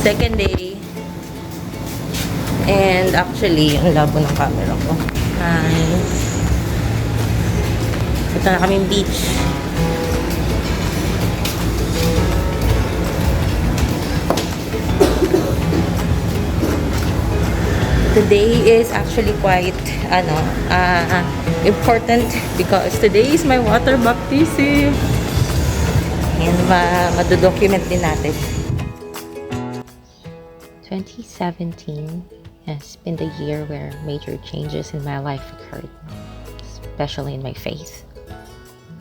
Second day. And actually, ang labo ng camera ko. Punta na kaming beach. Today is actually quite important because today is my water baptism. And madodocument din natin. 2017 has been the year where major changes in my life occurred, especially in my faith.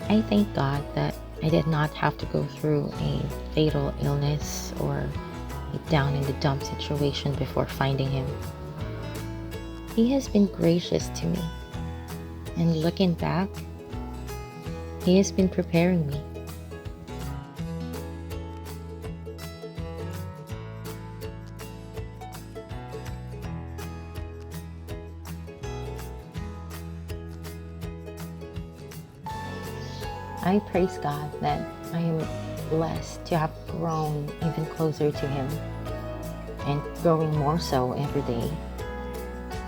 I thank God that I did not have to go through a fatal illness or a down in the dump situation before finding Him. He has been gracious to me, and looking back, He has been preparing me. I praise God that I am blessed to have grown even closer to Him and growing more so every day.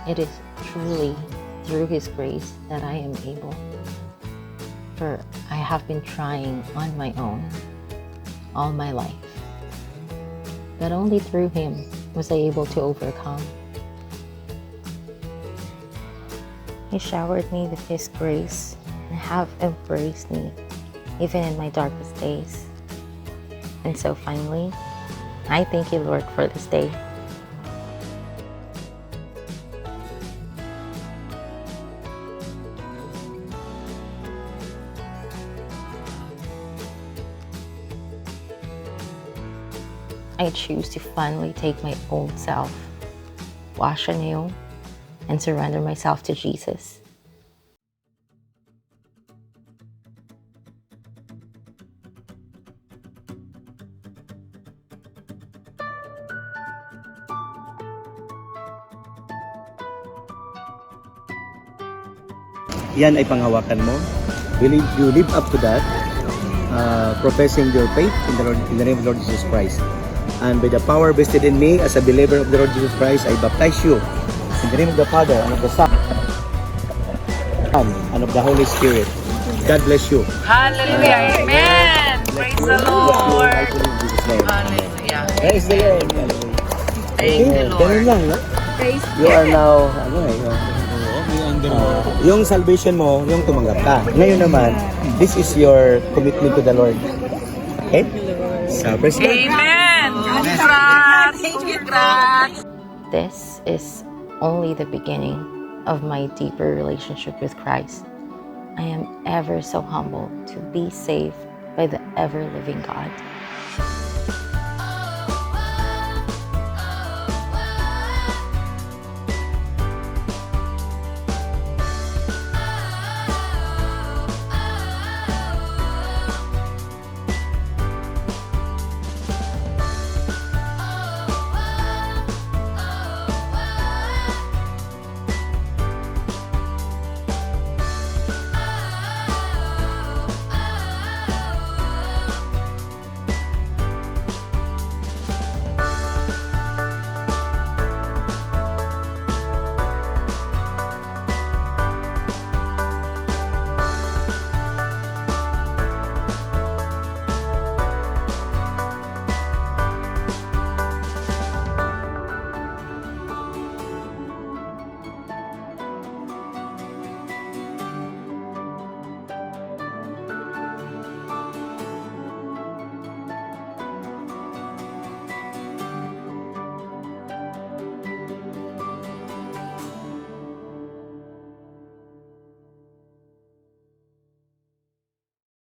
It is truly through His grace that I am able. For I have been trying on my own all my life. But only through Him was I able to overcome. He showered me with His grace and have embraced me even in my darkest days. And so finally, I thank you, Lord, for this day. I choose to finally take my old self, wash anew, and surrender myself to Jesus. Yan ay panghawakan mo. You live up to that, professing your faith in the name of the Lord Jesus Christ. And by the power vested in me as a believer of the Lord Jesus Christ, I baptize you in the name of the Father and of the Son and of the Holy Spirit. God bless you. Hallelujah. Amen. Praise the Lord. Hallelujah. Praise the Lord. Thank you, Lord. Ganun lang, no? You are now, yung salvation mo, yung tumanggap ka. Ngayon naman, this is your commitment to the Lord. Okay? So, praise God. Amen. Congrats. Congrats. This is only the beginning of my deeper relationship with Christ. I am ever so humbled to be saved by the ever-living God.